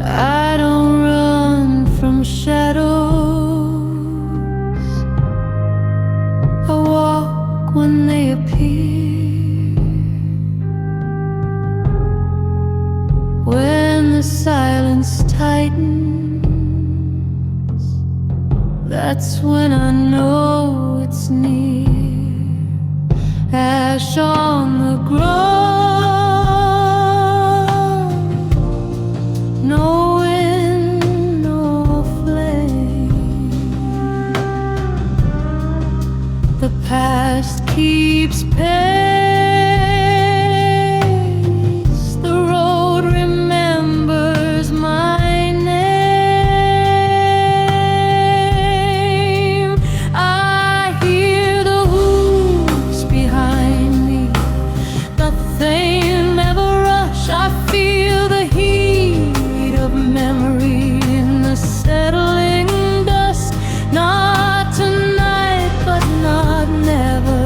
I don't run from shadows, I walk when they appear. When the silence tightens, that's when I know it's near. Ash on the ground, no wind, no flame. The past keeps pace, the road remembers my name. I hear the hooves behind me, but they never rush. I feel the heat of memory in the settling dust. Not tonight, but not never.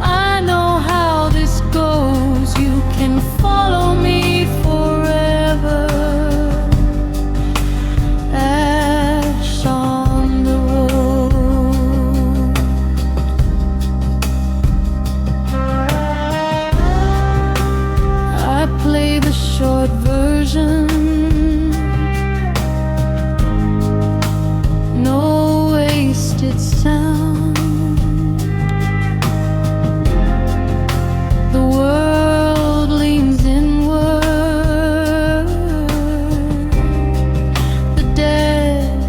I know how this goes. You can follow me forever. Ash on the road. I play the short version, no wasted sound. The world leans inward, the dead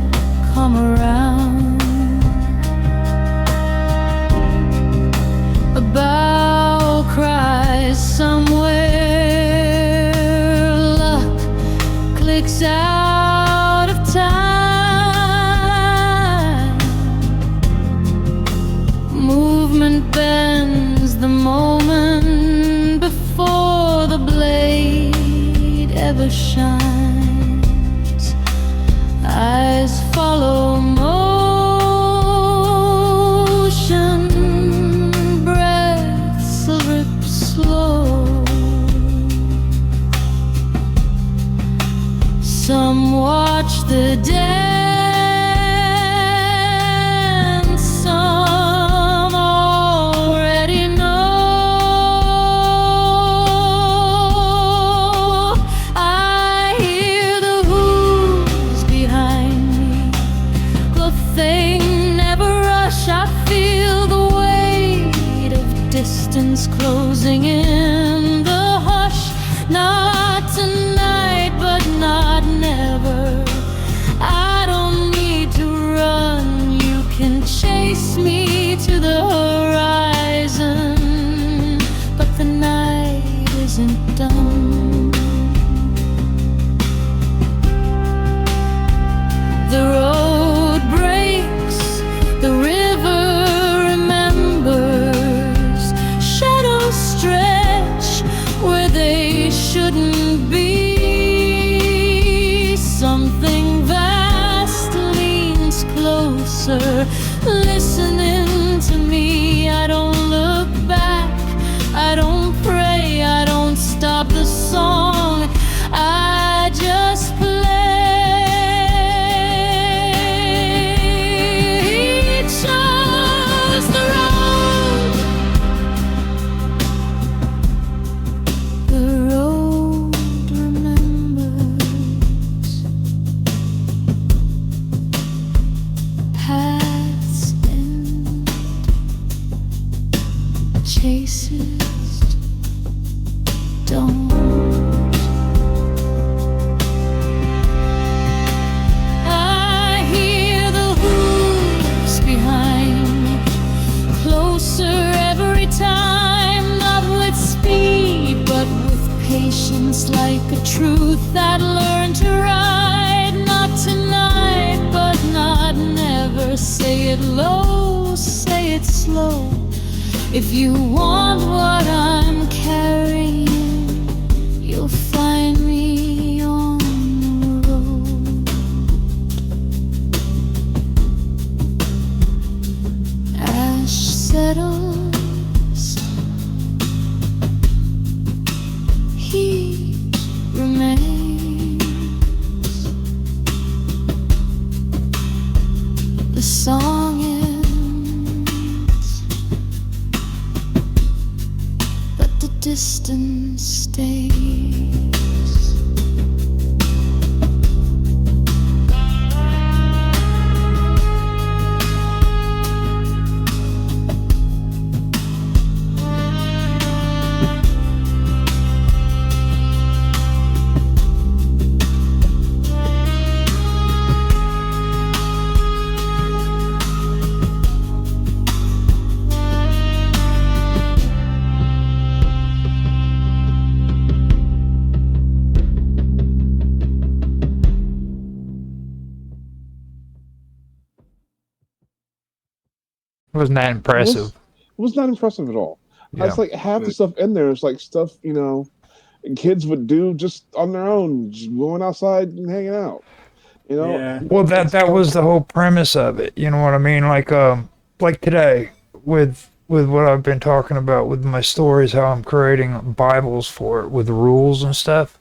come around. A bow cries somewhere, luck clicks out of time. Movement bends the moment before the blade ever shines. Eyes follow motion, breaths slip slow. Some watch the dance, some already know. I hear the hooves behind me, but they never rush. I feel the weight of distance closing in the hush. Not tonight, but not never. I don't need to run. You can chase me to the horizon, but the night isn't done. The road breaks, the river remembers. Shadows stretch where they shouldn't be. Something vast leans closer, listening to me. I don't look back, I don't pray, I don't stop the song. I just play. Just the road. The road remembers. Paths end, chases don't. I hear the hooves behind me, closer every time. Not with speed, but with patience, like a truth I'd learned to ride. Not tonight, but not never. Say it low, say it slow. If you want what I'm carrying, you'll find me on the road. Ash settles, distance stays. Wasn't that It impressive? was not impressive at all. Yeah. It's like half the stuff in there is like stuff, kids would do just on their own, just going outside and hanging out. You know, Yeah. Well, that it's that stuff. was the whole premise of it. You know what I mean? Like today with what I've been talking about with my stories, how I'm creating Bibles for it with rules and stuff.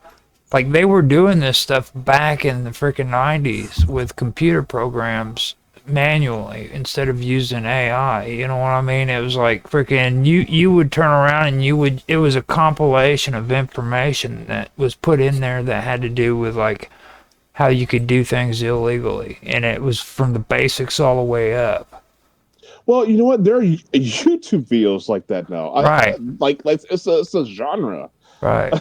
Like they were doing this stuff back in the freaking 90s with computer programs manually instead of using AI. You know what I mean? It was like freaking you would turn around and it was a compilation of information that was put in there that had to do with like how you could do things illegally, and it was from the basics all the way up. Well, you know what? There are YouTube videos like that now. Right, Like it's a genre. right.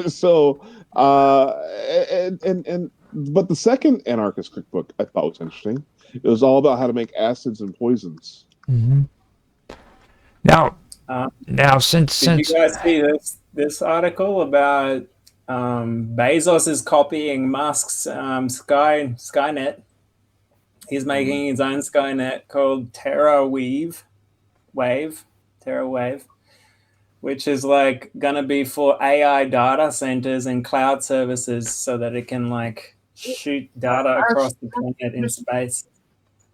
So, and but the second anarchist cookbook I thought was interesting. It was all about how to make acids and poisons. hmm Now, Uh, now did you guys see this article about Bezos is copying Musk's Skynet? He's making his own Skynet called TerraWave, which is like gonna be for AI data centers and cloud services, so that it can like shoot data across the planet in space.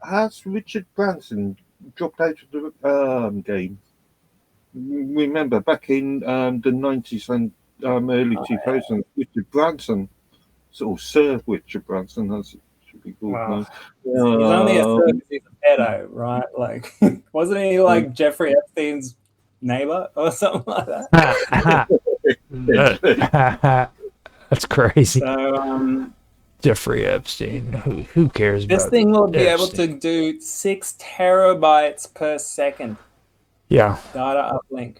Has Richard Branson dropped out of the game? Remember, back in the 90s and early 2000s, Richard Branson, or Sir Richard Branson, as it should be called Wow. now. He's only a third, he's a pedo, right? Like, wasn't he like Jeffrey Epstein's neighbor or something like that? That's crazy. So Jeffrey Epstein. Who cares this about thing will be able Epstein? to do 6 terabytes per second Yeah, data uplink.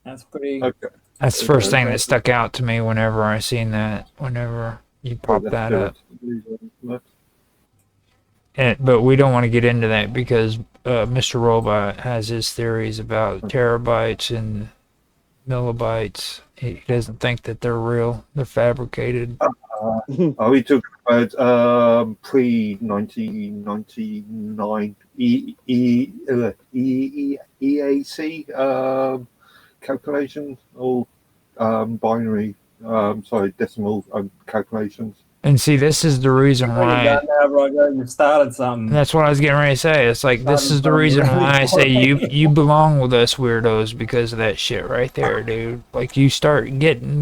That's pretty. Okay. that's the first thing that stuck out to me whenever I seen that. Whenever you pop that up. But we don't want to get into that because Mr. Robot has his theories about terabytes and millibytes. He doesn't think that they're real; they're fabricated. Are we talking about pre-1999 EAC calculation or binary, decimal calculations? And see, this is the reason What you why. done now, Roger? You started something. That's what I was getting ready to say. It's like this is the reason why I say you belong with us weirdos because of that shit right there, dude. Like you start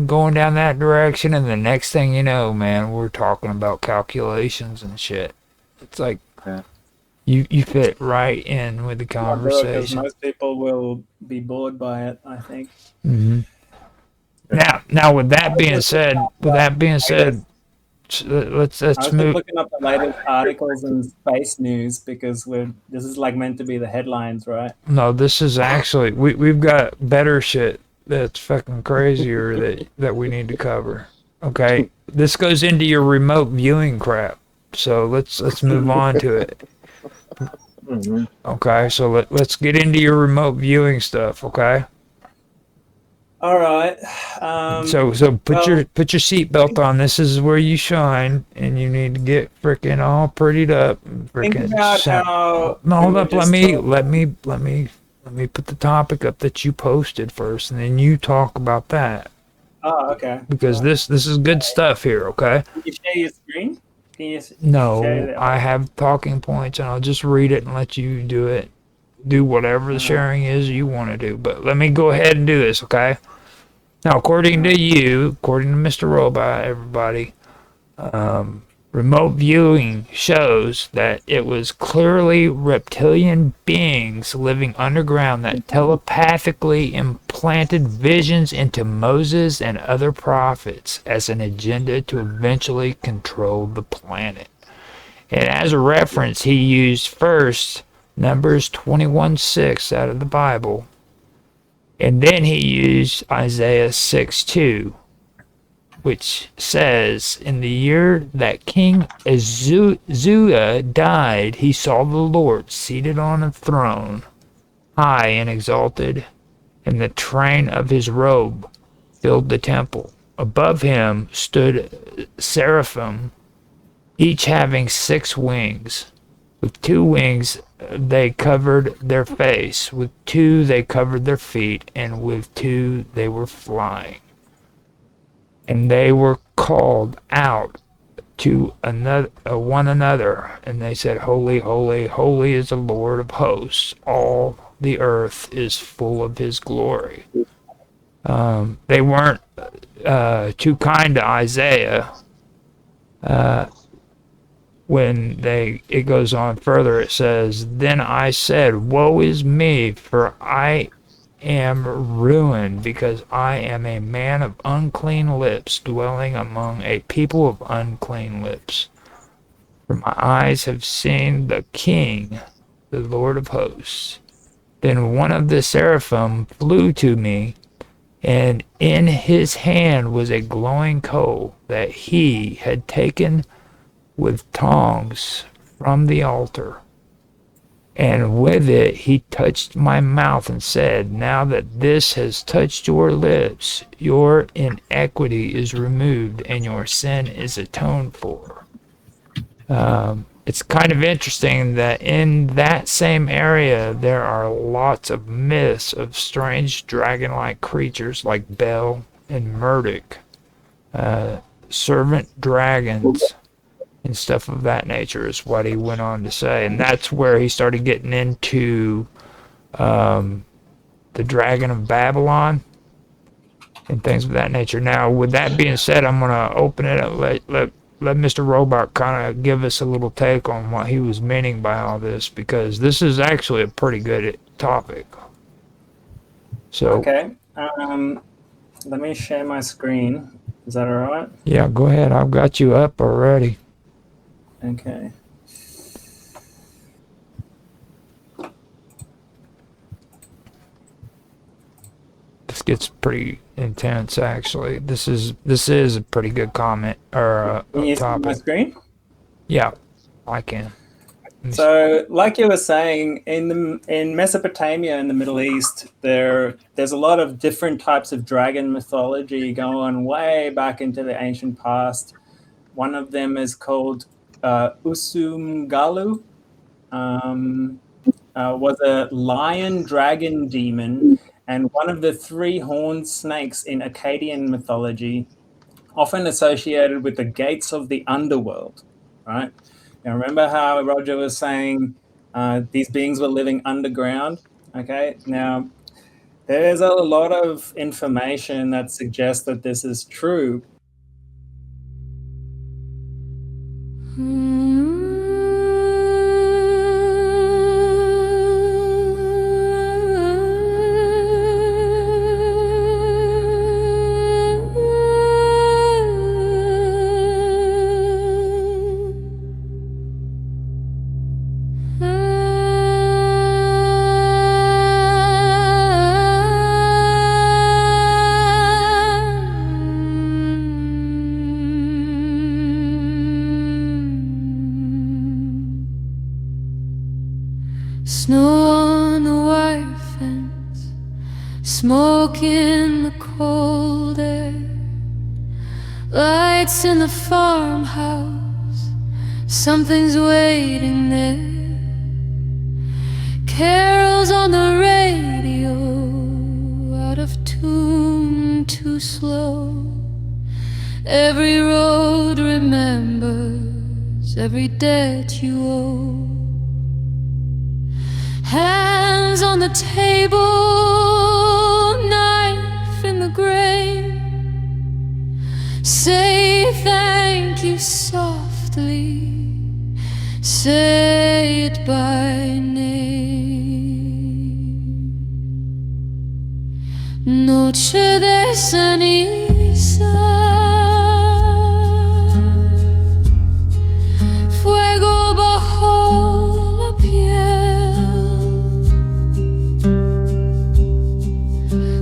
going down that direction, and the next thing you know, man, we're talking about calculations and shit. It's like Yeah. you fit right in with the Because conversation. most people will be bored by it, I think. hmm Now, with that being said, let's I was just move. looking up the latest articles in space news because this is like meant to be the headlines, right? No, this is actually we've got better shit that's fucking crazier that we need to cover. Okay, this goes into your remote viewing crap. So let's move on to it. Mhm. Okay, so let's get into your remote viewing stuff. Okay. All right. So put your seatbelt on. This is where you shine, and you need to get freaking all prettied up. And think freaking about how. no, hold we up. were Let just me talking- let me put the topic up that you posted first, and then you talk about that Oh, okay. because this is good stuff here. Okay. Can you share your screen? Can you share No, that? I have talking points, and I'll just read it and let you do it. Do whatever the sharing is you want to do. But let me go ahead and do this. Okay. Now, according to Mr. Robot, everybody, Remote viewing shows that it was clearly reptilian beings living underground that telepathically implanted visions into Moses and other prophets as an agenda to eventually control the planet. And as a reference, he used first Numbers 21:6 out of the Bible, and then he used Isaiah 6:2, which says, in the year that King Uzziah died, he saw the Lord seated on a throne, high and exalted, and the train of his robe filled the temple. Above him stood seraphim, each having 6 wings. With 2 wings they covered their face, with 2 they covered their feet, and with 2 they were flying. And they were called out to one another, and they said, Holy, holy, holy is the Lord of hosts. All the earth is full of his glory. They weren't too kind to Isaiah. When it goes on further, it says, Then I said, Woe is me, for I am ruined, because I am a man of unclean lips, dwelling among a people of unclean lips. For my eyes have seen the King, the Lord of hosts. Then one of the seraphim flew to me, and in his hand was a glowing coal that he had taken with tongs from the altar. And with it he touched my mouth and said, Now that this has touched your lips, your iniquity is removed and your sin is atoned for. It's kind of interesting that in that same area there are lots of myths of strange dragon-like creatures like Bel and Marduk, servant dragons, and stuff of that nature, is what he went on to say. And that's where he started getting into the Dragon of Babylon and things of that nature. Now, with that being said, I'm going to open it up, let Mr. Robot kind of give us a little take on what he was meaning by all this, because this is actually a pretty good topic. So, Okay. Let me share my screen. Is that all right? yeah, go ahead. I've got you up already. Okay. This gets pretty intense, actually. This is a pretty good comment or Can you see my topic. screen? Yeah, I can. So, like you were saying, in Mesopotamia in the Middle East, there's a lot of different types of dragon mythology going way back into the ancient past. One of them is called Usumgalu. Was a lion dragon demon and one of the 3 horned snakes in Akkadian mythology, often associated with the gates of the underworld, right? Now, remember how Roger was saying these beings were living underground? Okay, now there's a lot of information that suggests that this is true. Snow on the wire fence, smoke in the cold air, lights in the farmhouse, something's waiting there. Carols on the radio, out of tune, too slow. Every road remembers every debt you owe. Hands on the table, knife in the grave. Say thank you softly softly, say it by name. Noche de ceniza, fuego bajo la piel.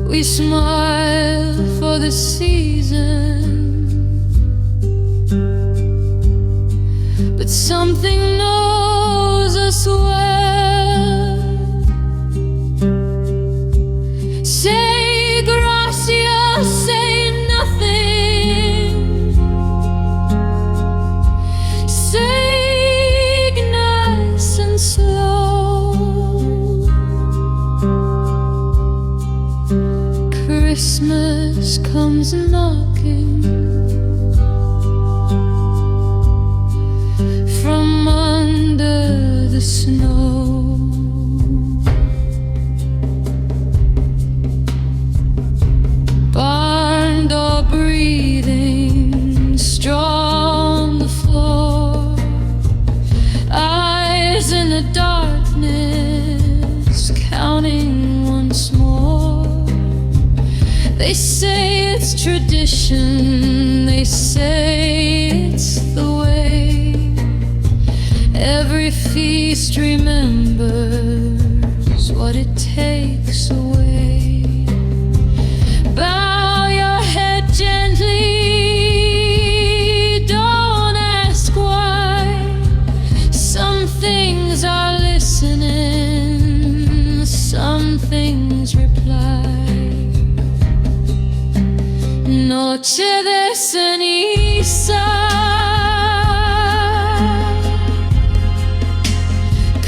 We smile for the season, but something knows us well. Say gracias, say nothing. Say nice and slow. Christmas comes knocking from under the snow. Barn door breathing, straw on the floor, eyes in the darkness, counting once more. They say it's tradition, they say it's the way. Every feast remembers what it takes away. Bow your head gently, don't ask why. Some things are listening, some things reply. Noche de ceniza,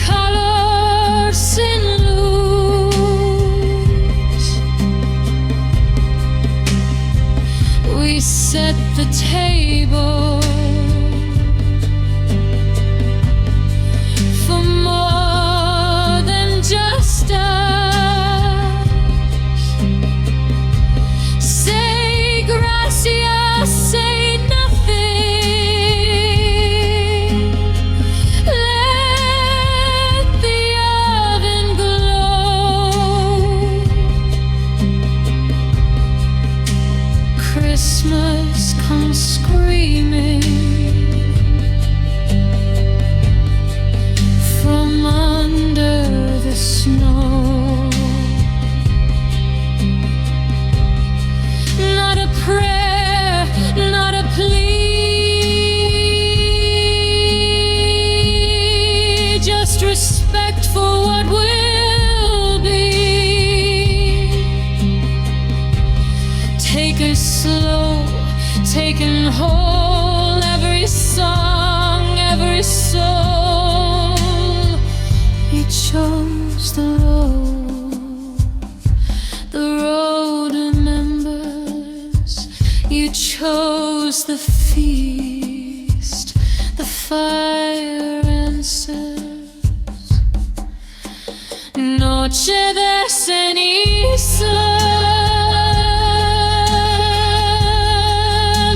color sin luz. We set the table for more than just us. Say gracias, say nothing. Let the oven glow. Christmas comes screaming from under the snow. Not a prayer, not a plea, just respect for what will be. Take it slow, taking whole, every song, every soul. He chose the road remembers. You chose the feast, the fire answers. Noche de ceniza,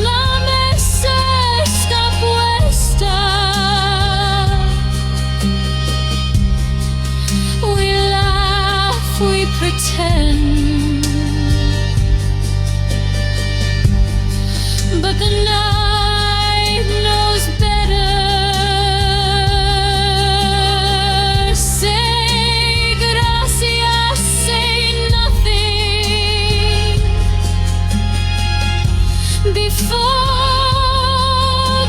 la mesa está puesta. We laugh, we pretend, but the night knows better. Say gracias, say nothing before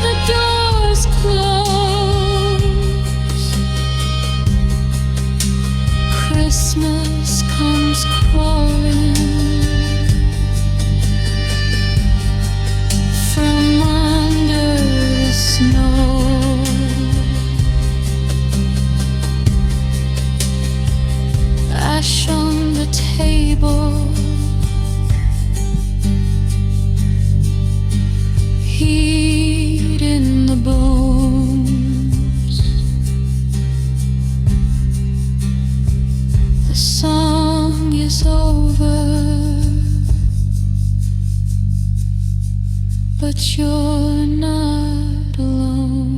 the doors close. Christmas comes crawling from under the snow. Ash on the table, heat in the bones. The song is over, but you're not alone.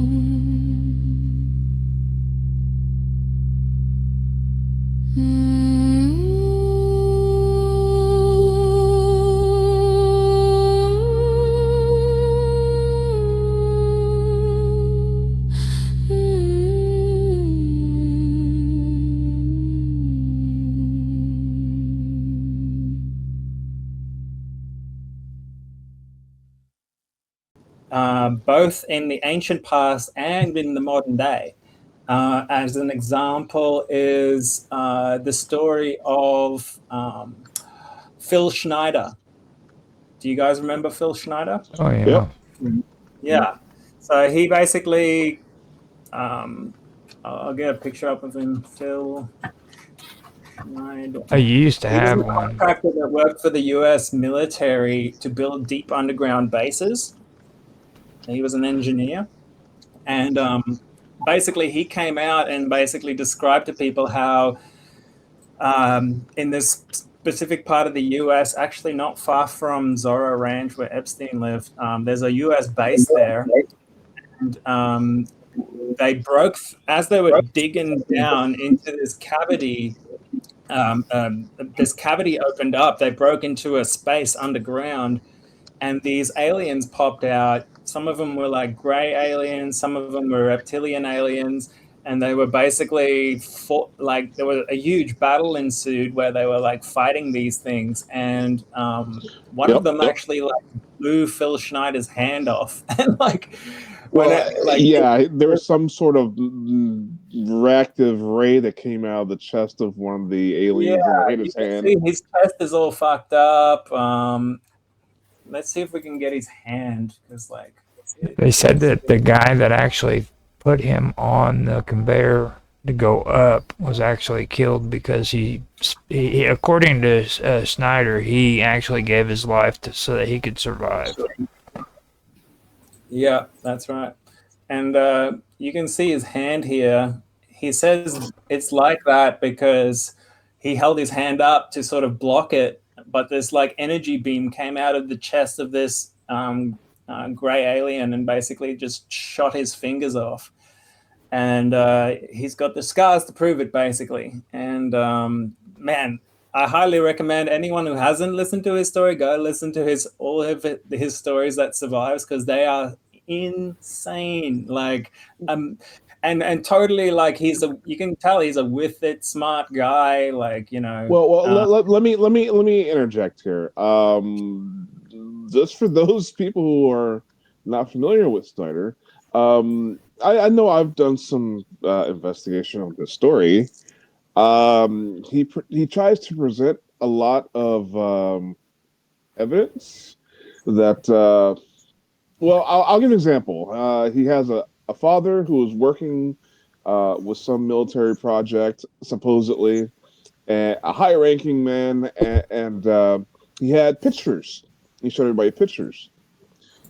both in the ancient past and in the modern day. As an example is the story of Phil Schneider. Do you guys remember Phil Schneider? Oh yeah. Yep. Yeah. So he basically, I'll get a picture up of him. Phil Schneider. I used to He was have a one. contractor that worked for the U.S. military to build deep underground bases. He was an engineer, and basically he came out and basically described to people how in this specific part of the U.S., actually not far from Zorro Ranch where Epstein lived, there's a U.S. base there, and they broke as they were digging down into this cavity. This cavity opened up. They broke into a space underground, and these aliens popped out. Some of them were like gray aliens, some of them were reptilian aliens, and they were basically like there was a huge battle ensued where they were like fighting these things, and one of them actually like blew Phil Schneider's hand off, and like. There was some sort of reactive ray that came out of the chest of one of the aliens and hit his hand. See his chest is all fucked up. Let's see if we can get his hand, because like They said that the guy that actually put him on the conveyor to go up was actually killed because he according to Snyder, he actually gave his life so that he could survive. Yeah, that's right. And you can see his hand here. He says it's like that because he held his hand up to sort of block it, but this like energy beam came out of the chest of this gray alien and basically just shot his fingers off. And he's got the scars to prove it, basically. And man, I highly recommend anyone who hasn't listened to his story, go listen to all of his stories that survives, because they are insane. Like, and totally like you can tell he's a with it smart guy. Like, you know. Well, let me interject here. Just for those people who are not familiar with Snyder, I know I've done some investigation on this story. He tries to present a lot of evidence that. I'll give an example. He has a father who was working with some military project, supposedly, and a high-ranking man, and he had pictures. He showed everybody pictures.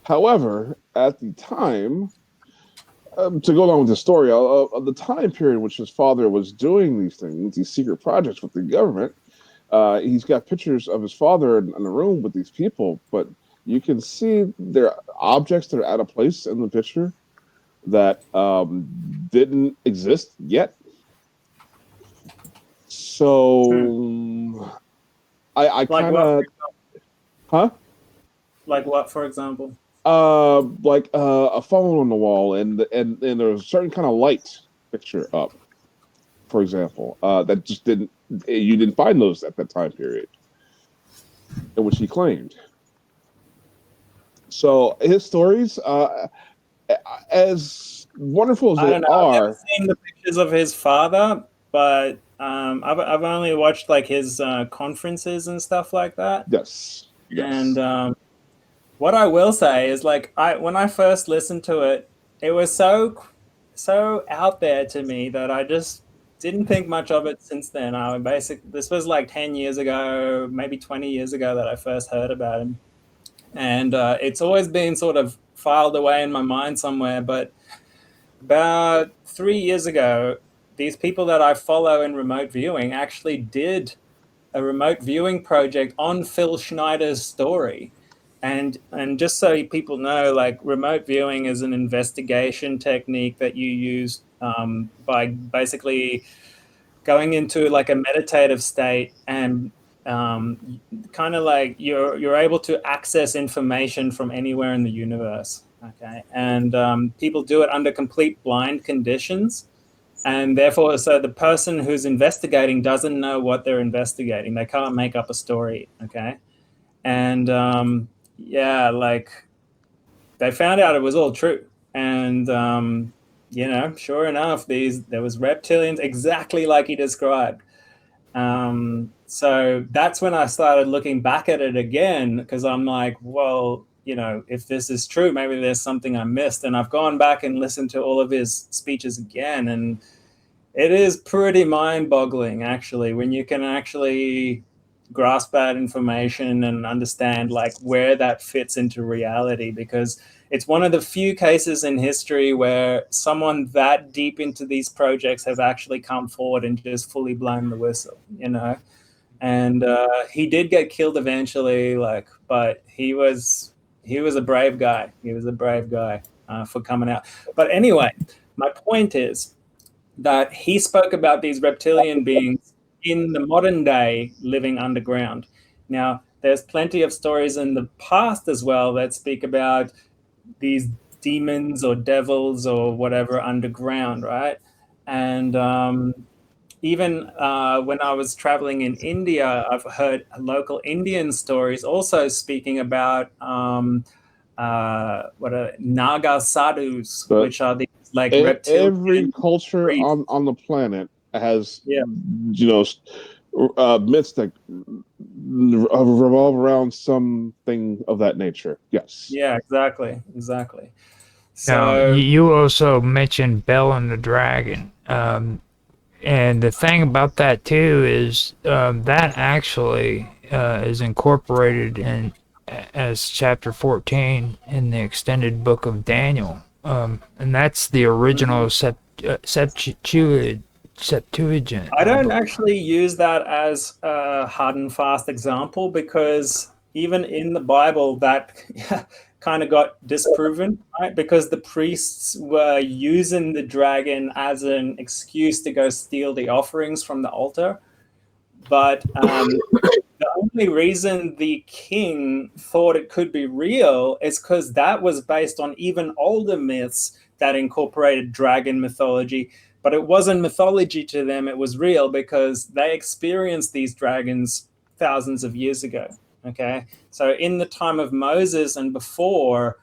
However, at the time, to go along with the story, of the time period in which his father was doing these things, these secret projects with the government, he's got pictures of his father in a room with these people, but you can see there are objects that are out of place in the picture that didn't exist yet. So I kind of, huh? Like what, for example? Like a phone on the wall, and there's a certain kind of light picture up, for example, that just you didn't find those at that time period, in which he claimed. So his stories, as wonderful as they I've are, never seen the pictures of his father, but I've only watched like his conferences and stuff like that. yes. And what I will say is, like, when I first listened to it, it was so out there to me that I just didn't think much of it since then. This was like 10 years ago, maybe 20 years ago that I first heard about him. And it's always been sort of filed away in my mind somewhere. But about 3 years ago, these people that I follow in remote viewing actually did a remote viewing project on Phil Schneider's story. And just so people know, like, remote viewing is an investigation technique that you use by basically going into like a meditative state, and kind of like you're able to access information from anywhere in the universe. Okay, and people do it under complete blind conditions, and therefore, so the person who's investigating doesn't know what they're investigating. They can't make up a story. Okay, and yeah, like they found out it was all true. And, you know, sure enough, there was reptilians exactly like he described. So that's when I started looking back at it again, because I'm like, well, you know, if this is true, maybe there's something I missed. And I've gone back and listened to all of his speeches again, and it is pretty mind-boggling, actually, when you can actually grasp that information and understand like where that fits into reality, because it's one of the few cases in history where someone that deep into these projects have actually come forward and just fully blown the whistle, you know. And he did get killed eventually, like, but he was a brave guy. He was a brave guy for coming out. But anyway, my point is that he spoke about these reptilian beings in the modern day living underground. Now, there's plenty of stories in the past as well that speak about these demons or devils or whatever underground, right? And even when I was traveling in India, I've heard local Indian stories also speaking about Naga sadhus, which are these like reptilian. Every culture on the planet has, you know, myths that revolve around something of that nature. Yes. Yeah, exactly. So Now, you also mentioned Bel and the Dragon. And the thing about that too is that actually is incorporated in as chapter 14 in the extended book of Daniel. And that's the original Septuagint. I don't actually use that as a hard and fast example, because even in the Bible that kind of got disproven, right? Because the priests were using the dragon as an excuse to go steal the offerings from the altar. But the only reason the king thought it could be real is because that was based on even older myths that incorporated dragon mythology. But it wasn't mythology to them, it was real, because they experienced these dragons thousands of years ago, okay? So in the time of Moses and before,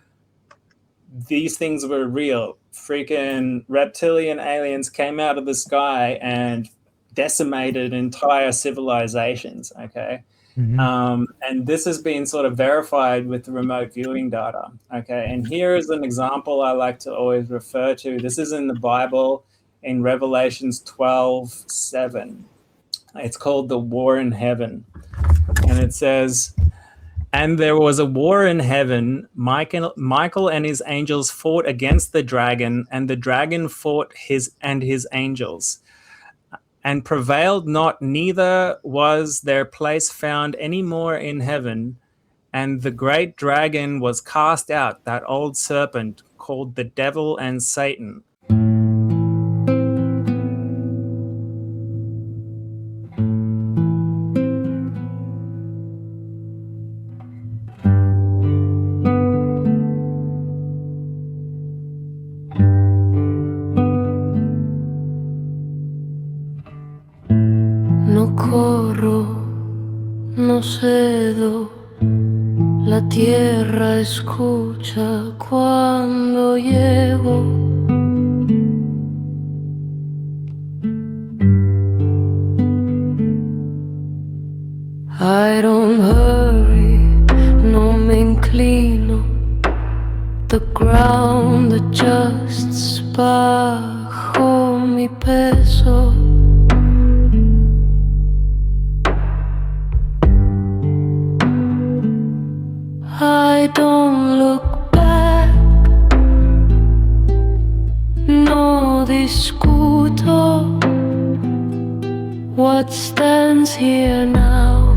these things were real. Freaking reptilian aliens came out of the sky and decimated entire civilizations, okay? Mm-hmm. And this has been sort of verified with the remote viewing data, okay? And here is an example I like to always refer to. This is in the Bible, in Revelations 12:7. It's called the War in Heaven. And it says, "And there was a war in heaven. Michael and his angels fought against the dragon, and the dragon fought his angels, and prevailed not, neither was their place found any more in heaven. And the great dragon was cast out, that old serpent, called the devil and Satan." No corro, no cedo, la tierra escucha cuando llego. I don't hurry, no me inclino, the ground adjusts bajo mi peso. I don't look back, no discuto what stands here now.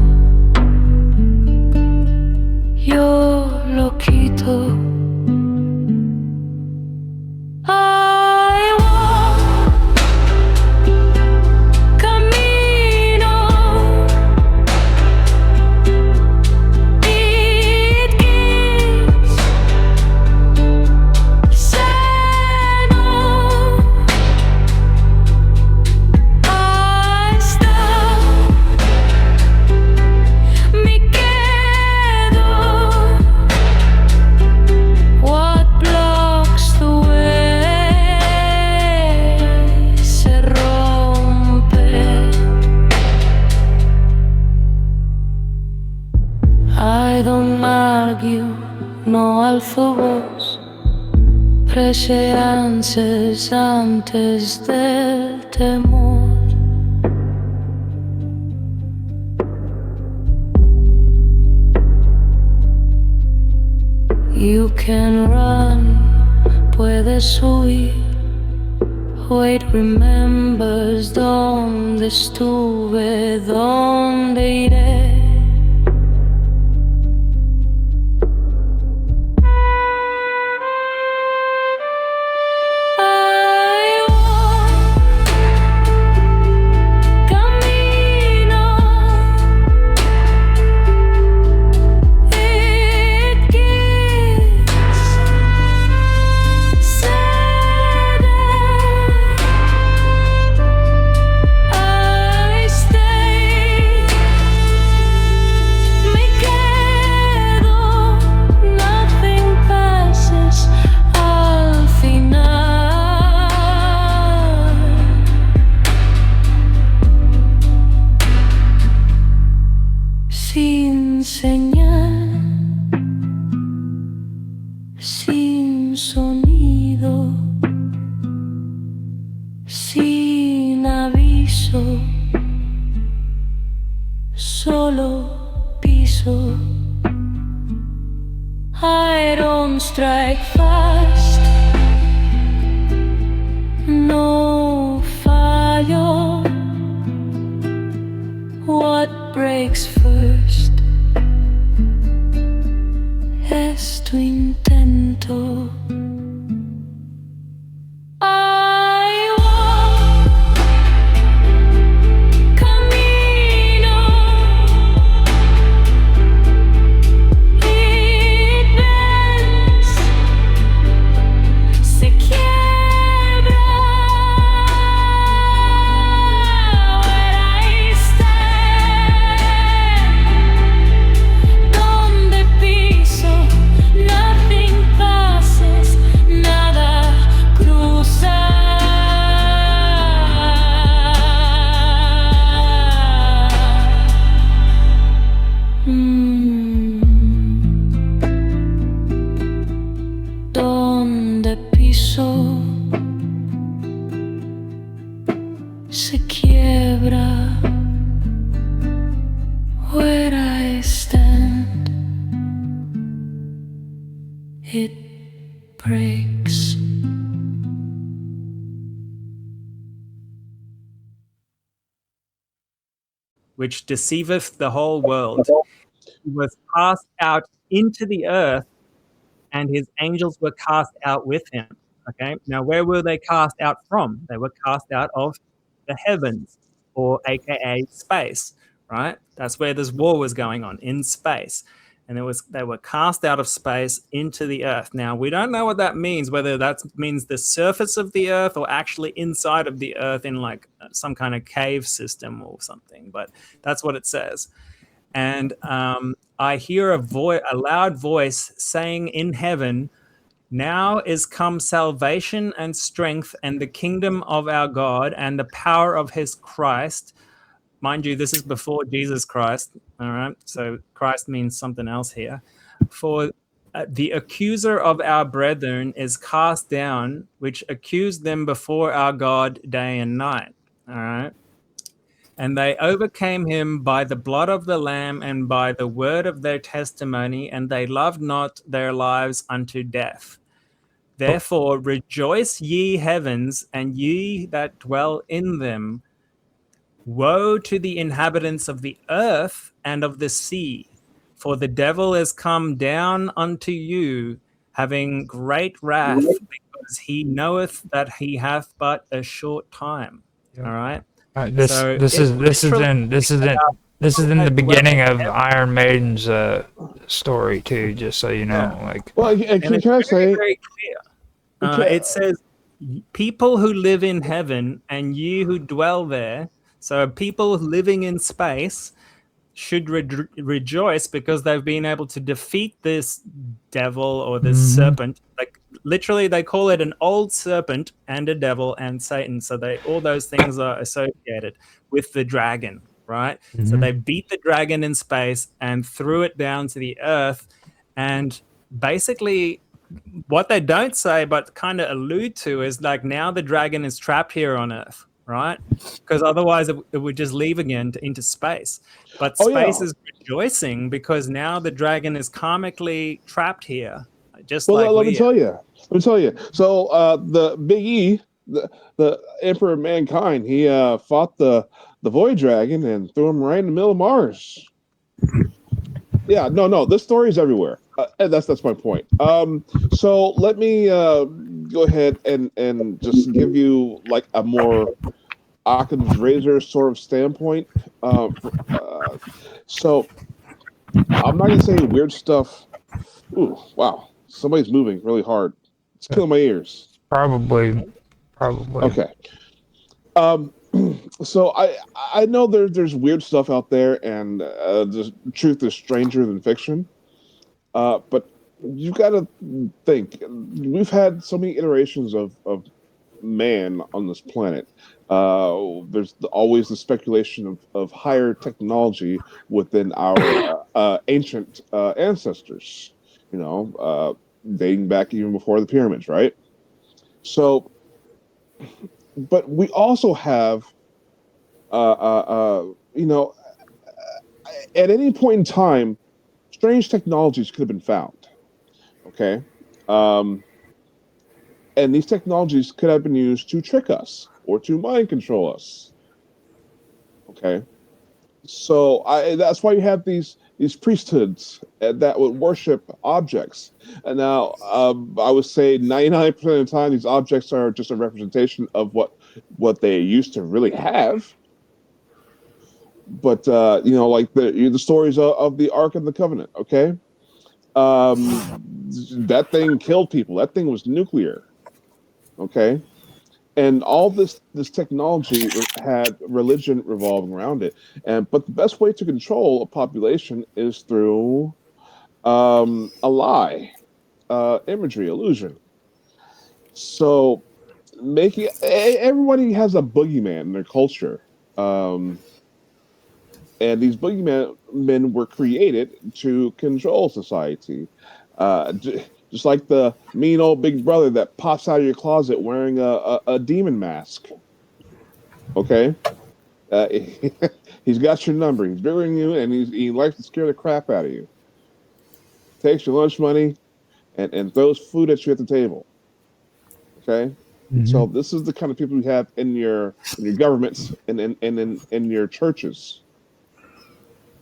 Yo lo quito. I walk, camino. no alzo voz, preseances antes del temor. You can run, puedes huir. Wait, remembers dónde estuve, dónde iré. I walk, camino. It gets sadder. I stay, me quedo, nothing passes al final. Sin señal, sin sonido, sin aviso, solo piso. I don't strike fast, no fallo. What breaks first es tu intento. I walk, camino. It bends, se quiebra. Where I stand, donde piso, nothing passes, nada cruza. Donde piso se quiebra. Where I stand, it breaks. which deceiveth the whole world. He was cast out into the earth, and his angels were cast out with him. Okay, now where were they cast out from? They were cast out of the heavens, or aka space, right? That's where this war was going on, in space. And they were cast out of space into the earth. Now, we don't know what that means, whether that means the surface of the earth or actually inside of the earth in like some kind of cave system or something, but that's what it says. And I hear a loud voice saying in heaven, "Now is come salvation and strength and the kingdom of our God and the power of his Christ." Mind you, this is before Jesus Christ. All right. So Christ means something else here. "For the accuser of our brethren is cast down, which accused them before our God day and night." All right. "And they overcame him by the blood of the Lamb and by the word of their testimony, and they loved not their lives unto death. Therefore rejoice, ye heavens, and ye that dwell in them. Woe to the inhabitants of the earth and of the sea, for the devil is come down unto you, having great wrath, because he knoweth that he hath but a short time." Yep. All right. This So this it is literally this is in the about beginning of dwelling Iron Maiden's story too. Just so you know, like Well, And can it's I very, say? very clear. It says, "People who live in heaven and you who dwell there." So people living in space should rejoice because they've been able to defeat this devil or this serpent. Like literally, they call it an old serpent and a devil and Satan. So all those things are associated with the dragon, right? So they beat the dragon in space and threw it down to the earth, and basically what they don't say but kind of allude to is like now the dragon is trapped here on Earth, right? Because otherwise it would just leave again into space. But space is rejoicing because now the dragon is karmically trapped here, just like let me tell you. So the Big E, the Emperor of Mankind, he fought the Void Dragon and threw him right in the middle of Mars. Yeah, no, this story is everywhere. And that's my point. So let me go ahead and just give you like a more Occam's razor sort of standpoint. So I'm not gonna say weird stuff. Ooh, wow, somebody's moving really hard. It's killing my ears. Probably. Okay. So I know there's weird stuff out there, and the truth is stranger than fiction. But you got to think we've had so many iterations of man on this planet. There's always the speculation of higher technology within our ancient ancestors. Dating back even before the pyramids, right? So, but we also have, at any point in time, strange technologies could have been found. Okay. And these technologies could have been used to trick us or to mind control us. Okay. So that's why you have these priesthoods that would worship objects. And now I would say 99% of the time, these objects are just a representation of what they used to really have. But like the stories of the Ark of the Covenant. Okay. That thing killed people. That thing was nuclear. Okay. And all this technology had religion revolving around it. But the best way to control a population is through a lie, imagery, illusion. So everybody has a boogeyman in their culture. And these boogeymen were created to control society. Just like the mean old big brother that pops out of your closet wearing a demon mask. Okay? He's got your number. He's bigger than you, and he likes to scare the crap out of you. Takes your lunch money and throws food at you at the table. Okay? Mm-hmm. So this is the kind of people you have in your governments and in your churches.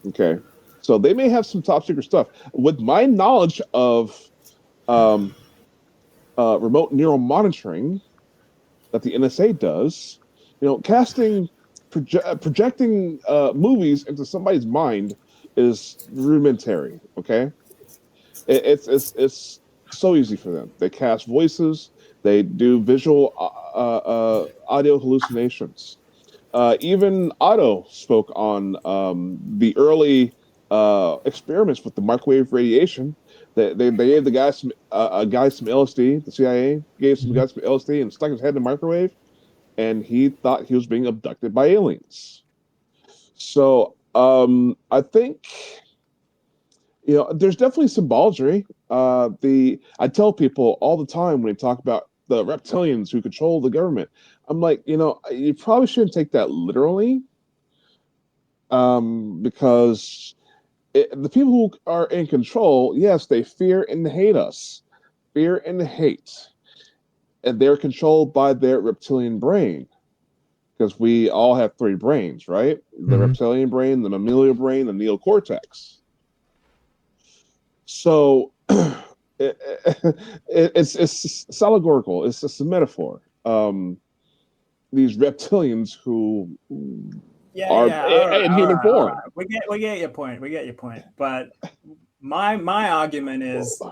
Okay? So they may have some top secret stuff. With my knowledge of remote neural monitoring that the NSA does, projecting movies into somebody's mind is rudimentary. Okay, it's so easy for them. They cast voices, they do visual audio hallucinations. Even Otto spoke on the early experiments with the microwave radiation. They gave the guy some LSD. The CIA gave some guys some LSD and stuck his head in the microwave, and he thought he was being abducted by aliens. So I think there's definitely symbology. I tell people all the time when they talk about the reptilians who control the government, I'm like, you probably shouldn't take that literally, because the people who are in control, yes, they fear and hate us. Fear and hate. And they're controlled by their reptilian brain. Because we all have three brains, right? The reptilian brain, the mammalian brain, the neocortex. So it's allegorical. It's just a metaphor. These reptilians who are in human form. We get your point. But my argument is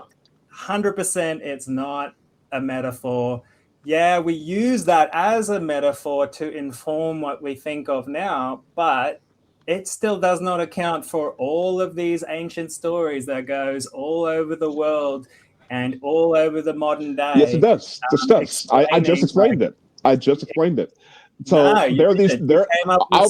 100% it's not a metaphor. Yeah, we use that as a metaphor to inform what we think of now, but it still does not account for all of these ancient stories that goes all over the world and all over the modern day. Yes, it does. I just explained it. So there are these. I'll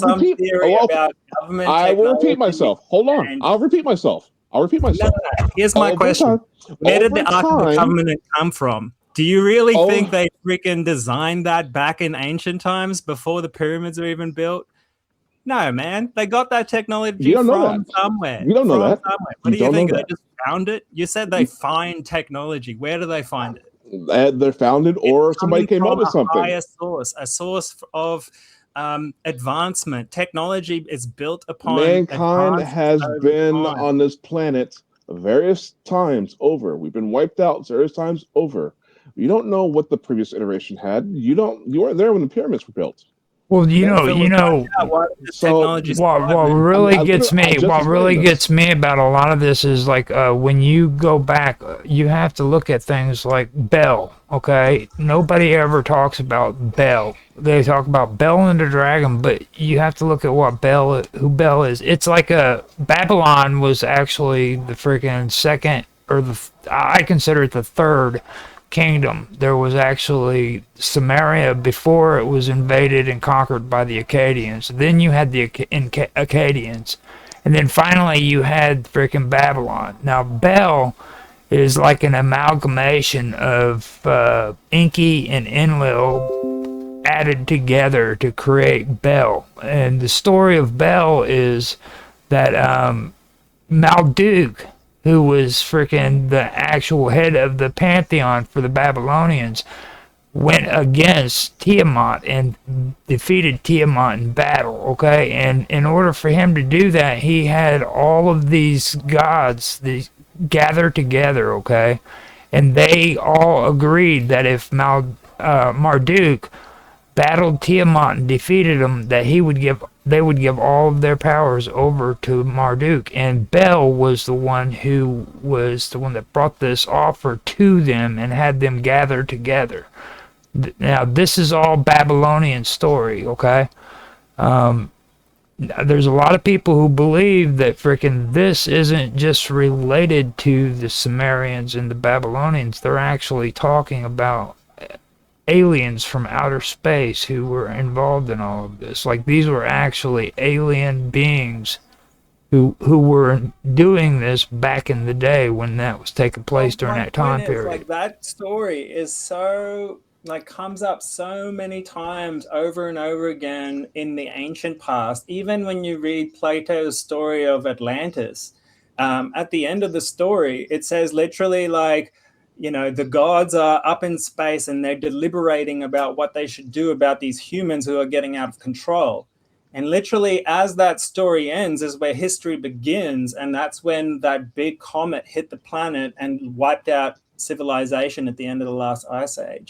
repeat myself. Hold on. I'll repeat myself. I'll repeat myself. Here's my Over question. time- Where did the over Ark of the time- Covenant come from? Do you really Oh. think they freaking designed that back in ancient times before the pyramids were even built? No, man. They got that technology You don't know from that. somewhere. You don't know From that. somewhere. You What do you don't know think? They that. just found it? You said they find technology. Where do they find it? They're founded, or It's somebody coming came up from with a something. higher source, a source of advancement. Technology is built upon Mankind advancement has over been time. on this planet various times over. We've been wiped out various times over. You don't know what the previous iteration had. You weren't there when the pyramids were built. Well, you If it know, was wiped out, why did the So, technology what survive then? really I gets literally- I me, just what really explained this. gets me about a lot of this is like when you go back, you have to look at things like Bel. Okay, nobody ever talks about Bel. They talk about Bel and the dragon, but you have to look at what who Bel is. It's like Babylon was actually the freaking second, or I consider it the third kingdom. There was actually Samaria before it was invaded and conquered by the Akkadians. Then you had the Akkadians, and then finally you had freaking Babylon. Now Bel is like an amalgamation of Enki and Enlil added together to create Bel. And the story of Bel is that Marduk, who was freaking the actual head of the pantheon for the Babylonians, went against Tiamat and defeated Tiamat in battle, okay? And in order for him to do that, he had all of these gods gather together, okay? And they all agreed that if Marduk battled Tiamat and defeated him, that they would give all of their powers over to Marduk. And Bel was the one that brought this offer to them and had them gather together. Now, this is all Babylonian story, okay? There's a lot of people who believe that freaking this isn't just related to the Sumerians and the Babylonians. They're actually talking about aliens from outer space who were involved in all of this. Like, these were actually alien beings who were doing this back in the day when that was taking place during My that time point is, period. like, that story is so, like, comes up so many times over and over again in the ancient past. Even when you read Plato's story of Atlantis, at the end of the story, it says literally, like, you know, the gods are up in space and they're deliberating about what they should do about these humans who are getting out of control. And literally, as that story ends, is where history begins. And that's when that big comet hit the planet and wiped out civilization at the end of the last ice age.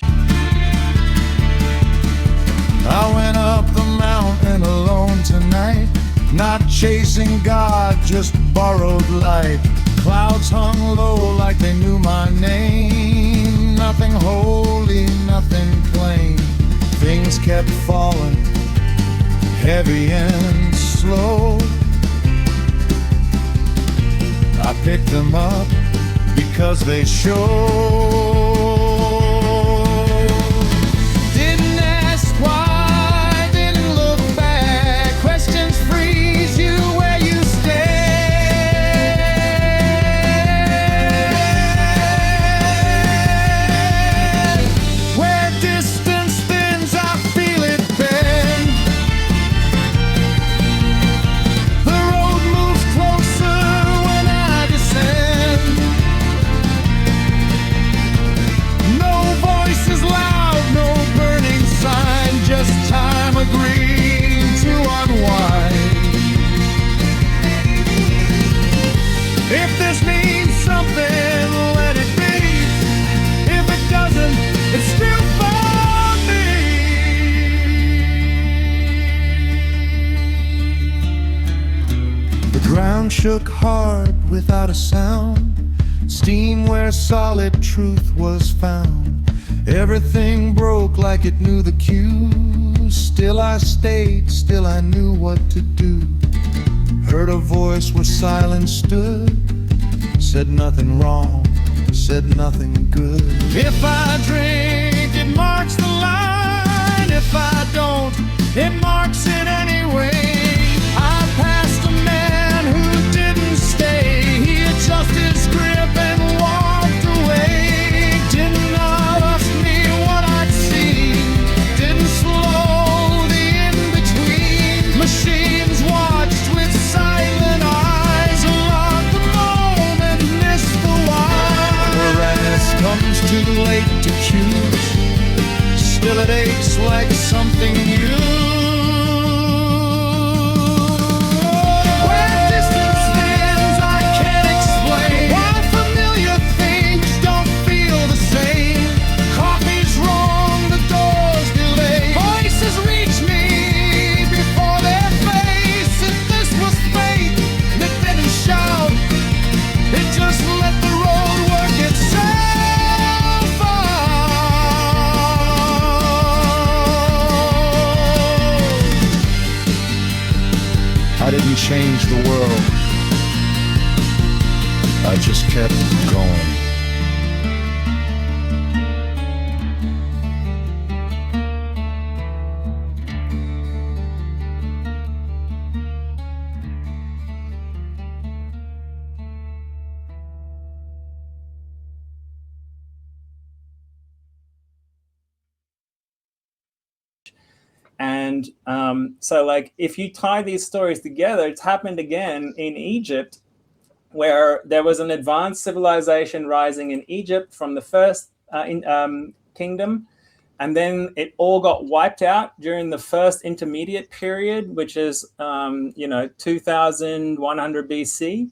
I went up the mountain alone tonight, not chasing God, just borrowed light. Clouds hung low like they knew my name. Nothing holy, nothing plain. Things kept falling, heavy and slow. I picked them up because they show. Didn't ask why, didn't look back. Questions freeze you where you stand. Where distance thins, I feel it bend. The road moves closer when I descend. No voice is loud, no burning sign, just time agreeing to unwind. If this means something, let it be. If it doesn't, it's still for me. The ground shook hard without a sound. Steam where solid truth was found. Everything broke like it knew the cue. Still I stayed, still I knew what to do. Heard a voice where silence stood. Said nothing wrong, said nothing good. If I drink, it marks the line. If I don't, it marks it anyway. I passed a man who didn't stay. He had change the world. I just kept going. And so, like, if you tie these stories together, it's happened again in Egypt, where there was an advanced civilization rising in Egypt from the first kingdom, and then it all got wiped out during the first intermediate period, which is 2100 BC,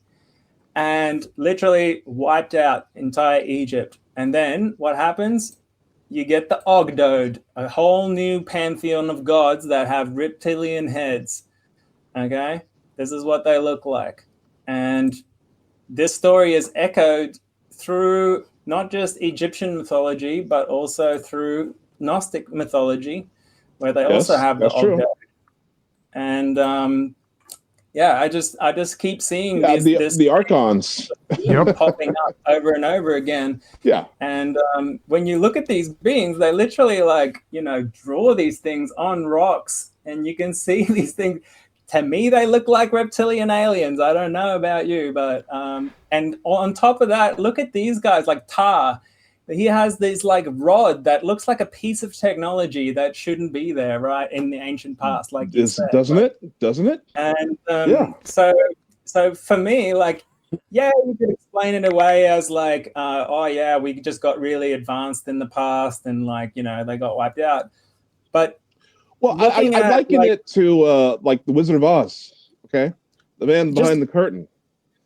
and literally wiped out entire Egypt. And then what happens? You get the Ogdode, a whole new pantheon of gods that have reptilian heads. Okay? This is what they look like. And this story is echoed through not just Egyptian mythology, but also through Gnostic mythology, where they also have the Ogdode. And I just keep seeing the archons popping up over and over again. Yeah. And when you look at these beings, they literally draw these things on rocks, and you can see these things. To me, they look like reptilian aliens. I don't know about you, but and on top of that, look at these guys like Ptah. He has this like rod that looks like a piece of technology that shouldn't be there, right, in the ancient past, like you said, doesn't it? And so for me, like, yeah, you could explain it away as like, we just got really advanced in the past, and like, they got wiped out. But I liken it to like the Wizard of Oz. Okay, the man behind the curtain.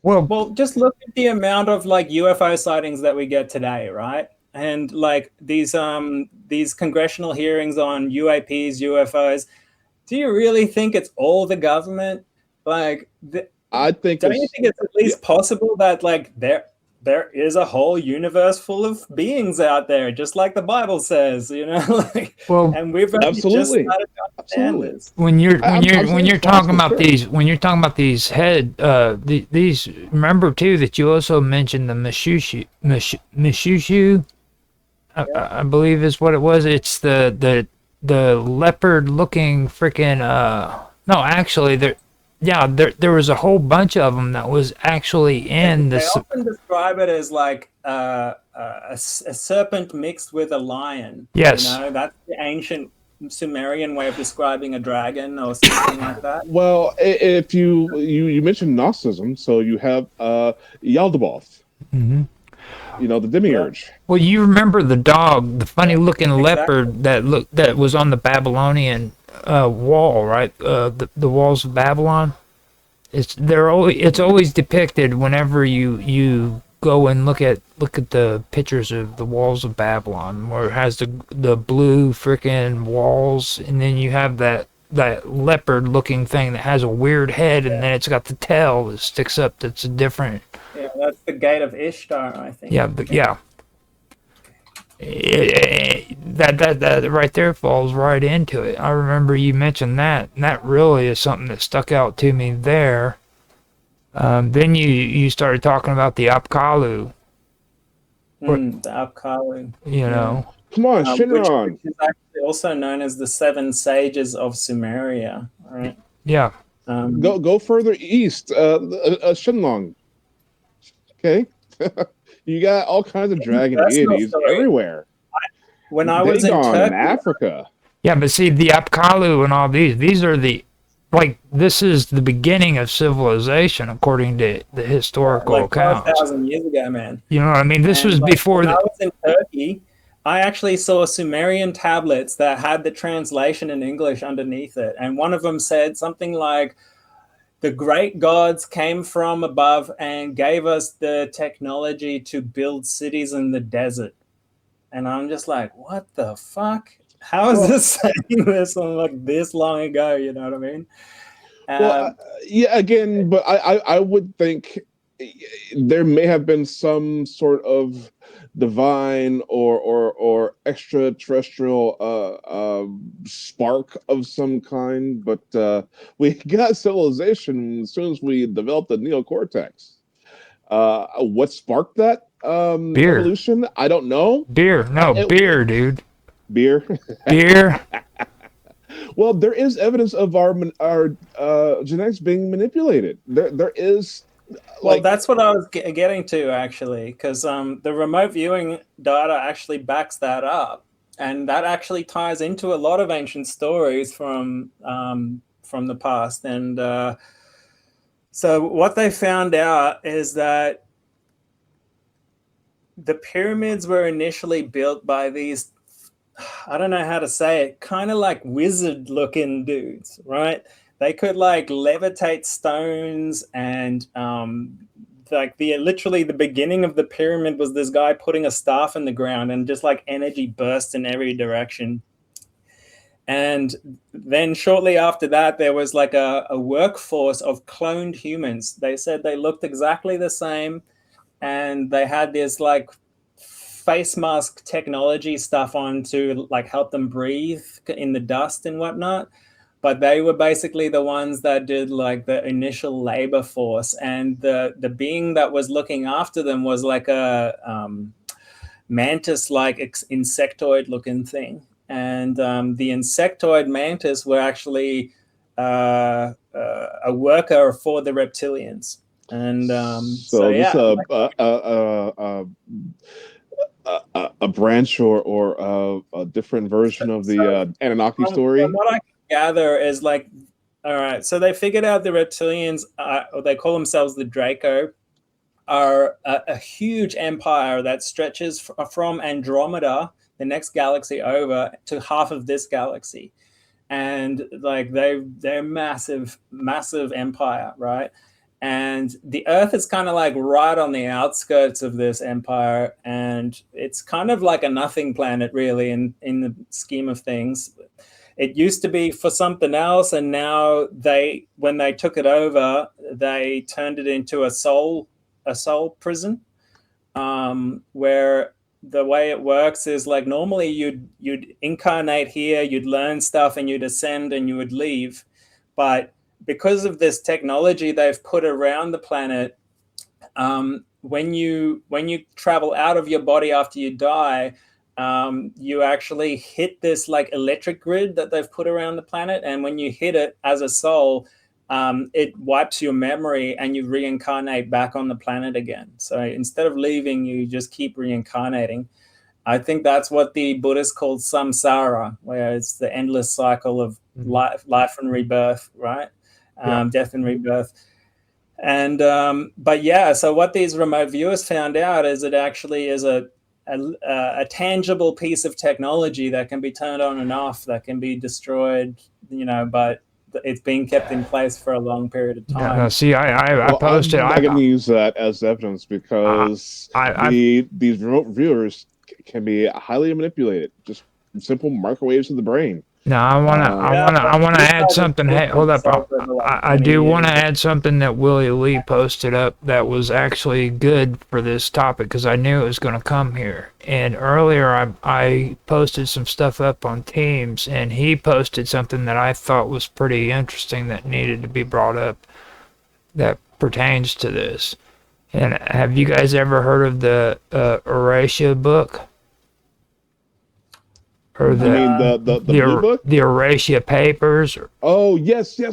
Well, just look at the amount of like UFO sightings that we get today, right? And like these congressional hearings on UAPs, UFOs. Do you really think it's all the government? Like, I think. Don't you think it's at least possible that like there is a whole universe full of beings out there, just like the Bible says, and we've absolutely just started to understand this. When you're talking about these these, remember too that you also mentioned the Mishushu, I believe is what it was. It's the leopard looking freaking no, actually there was a whole bunch of them that was actually in They often describe it as like a serpent mixed with a lion. Yes. That's the ancient Sumerian way of describing a dragon or something like that. Well, if you mentioned Gnosticism, so you have Yaldabaoth. Mm-hmm. The demiurge. Well, you remember the dog, the funny looking leopard that was on the Babylonian wall, right? The walls of Babylon. It's always depicted whenever you go and look at the pictures of the walls of Babylon, where it has the blue freaking walls, and then you have that leopard looking thing that has a weird head, and then it's got the tail that sticks up. That's a different. Yeah, that's the Gate of Ishtar, I think. Yeah, but yeah. That right there falls right into it. I remember you mentioned that, and that really is something that stuck out to me there. Then you started talking about the Apkallu. The Apkallu. Come on, Shinran. Which is actually also known as the Seven Sages of Sumeria, right? Yeah. Go further east, Shenlong. Okay. You got all kinds of dragon deities everywhere. When I was in Turkey, in Africa. Yeah, but see, the Apkallu and all these are this is the beginning of civilization according to the historical accounts. 5,000 years ago, man. You know what I mean? This was before when I was in Turkey, I actually saw Sumerian tablets that had the translation in English underneath it. And one of them said something like, the great gods came from above and gave us the technology to build cities in the desert. And I'm just like, what the fuck? How is this saying this on like this long ago? You know what I mean? Again, but I would think there may have been some sort of divine or extraterrestrial spark of some kind, but we got civilization as soon as we developed the neocortex. What sparked that Beer. evolution? I don't know. Beer. No, beer, dude. Beer. Beer. Well, there is evidence of our genetics being manipulated. There is. Well, that's what I was getting to actually, because the remote viewing data actually backs that up, and that actually ties into a lot of ancient stories from the past. And so, what they found out is that the pyramids were initially built by these, I don't know how to say it, kind of like wizard-looking dudes, right? They could like levitate stones, and like literally the beginning of the pyramid was this guy putting a staff in the ground, and just like energy burst in every direction. And then shortly after that, there was like a workforce of cloned humans. They said they looked exactly the same, and they had this like face mask technology stuff on to like help them breathe in the dust and whatnot. But they were basically the ones that did like the initial labor force, and the being that was looking after them was like a mantis-like insectoid-looking thing. And the insectoid mantis were actually a worker for the reptilians. And so yeah, a branch or a different version of the Anunnaki story. From what I gather is like, all right, so they figured out the reptilians, or they call themselves the Draco, are a huge empire that stretches from Andromeda, the next galaxy over, to half of this galaxy. And like they're massive empire, right? And the Earth is kind of like right on the outskirts of this empire, and it's kind of like a nothing planet really in the scheme of things. It used to be for something else, and now when they took it over, they turned it into a soul prison, where the way it works is like normally you'd incarnate here, you'd learn stuff, and you'd ascend and you would leave. But because of this technology they've put around the planet, when you travel out of your body after you die, you actually hit this like electric grid that they've put around the planet, and when you hit it as a soul, it wipes your memory and you reincarnate back on the planet again. So instead of leaving, you just keep reincarnating. I think that's what the Buddhists called samsara, where it's the endless cycle of life and rebirth, right? Death and rebirth. And but yeah, so what these remote viewers found out is it actually is a tangible piece of technology that can be turned on and off, that can be destroyed, but it's being kept in place for a long period of time. No, see, I posted. I'm going to use that as evidence because these remote viewers can be highly manipulated. Just simple microwaves of the brain. No, I want to add something. Hey, hold up. I do want to add something that Willie Lee posted up that was actually good for this topic, because I knew it was going to come here. And earlier I posted some stuff up on Teams, and he posted something that I thought was pretty interesting that needed to be brought up that pertains to this. And have you guys ever heard of the Aurelia book? Or you mean the blue book? The Aurelia Papers? Oh, yes. Yeah.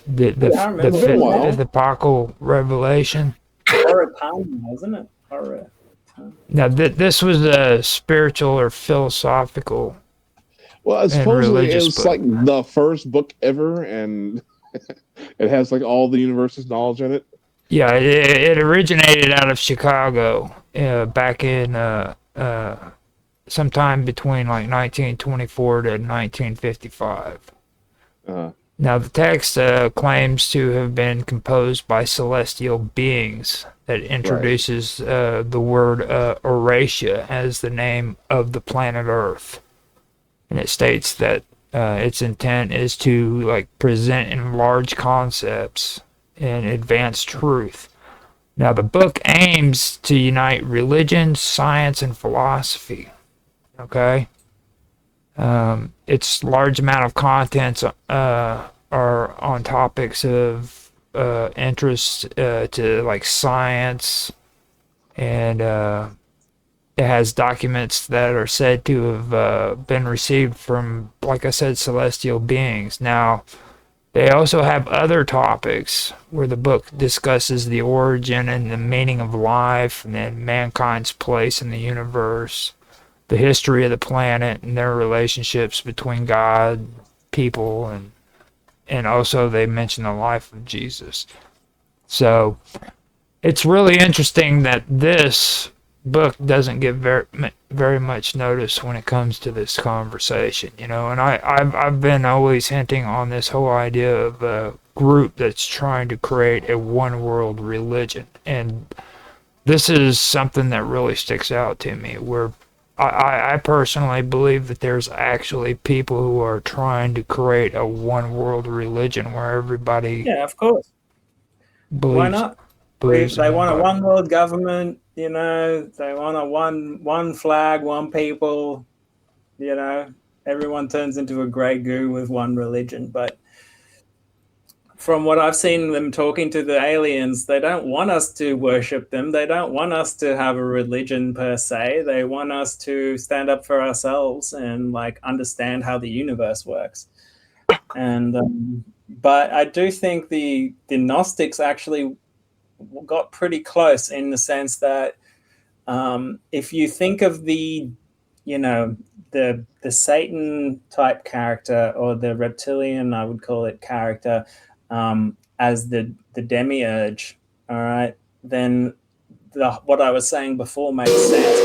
The Apocalyptic Revelation. Oratania, isn't it? Now, this was a spiritual or philosophical. Well, supposedly it's book. like the first book ever, and it has like all the universe's knowledge in it. Yeah, it originated out of Chicago back in sometime between like 1924 to 1955. Now, the text claims to have been composed by celestial beings that introduces the word Aurelia as the name of the planet Earth. And it states that its intent is to like present in large concepts and advance truth. Now, the book aims to unite religion, science, and philosophy. Okay? Its large amount of contents are on topics of interest to like science, and it has documents that are said to have been received from, like I said, celestial beings. Now, they also have other topics where the book discusses the origin and the meaning of life, and then mankind's place in the universe, the history of the planet, and their relationships between God, people, and also they mention the life of Jesus. So it's really interesting that this book doesn't get very much notice when it comes to this conversation, you know. And I've been always hinting on this whole idea of a group that's trying to create a one world religion, and this is something that really sticks out to me, where I personally believe that there's actually people who are trying to create a one world religion where everybody Yeah, of course. believes. Why not? believes They in want a God. one world government, you know, they want a one flag, one people, you know, everyone turns into a grey goo with one religion. But from what I've seen them talking to the aliens, they don't want us to worship them. They don't want us to have a religion per se. They want us to stand up for ourselves and like understand how the universe works. And but I do think the Gnostics actually got pretty close in the sense that if you think of the, you know, the Satan type character, or the reptilian, I would call it, character, as the demiurge, all right, then what I was saying before makes sense.